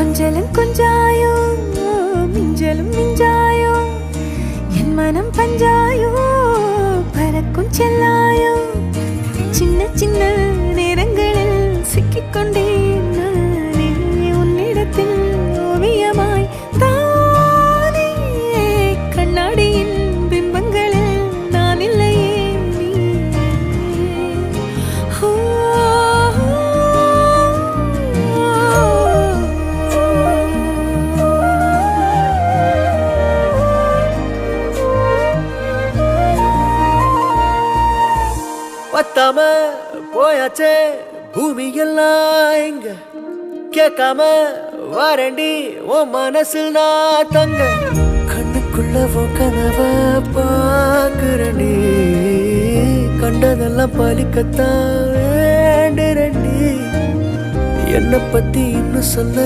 கொஞ்சலும் கொஞ்சாயோ மிஞ்சலும் மிஞ்சாயோ என் மனம் பஞ்சாயோ பறக்கும் செல்லாயோ சின்ன சின்ன நேரங்களில் சிக்கிக்கொண்டேன் நானே உன்னிடத்தில் ஓவியமாய் தானே கண்ணாடியின் பிம்பங்களில் நான் இல்லையே பத்தாம போயாச்சே பூமி எல்லாம் இங்க கேட்காம வாரண்டி உன் மனசில் நான் தங்க கண்ணுக்குள்ள உன் கனவ பாக்குறண்டி கண்டதெல்லாம் பலிக்கத்தான் வேண்டுறண்டி என்னை பத்தி இன்னும் சொல்ல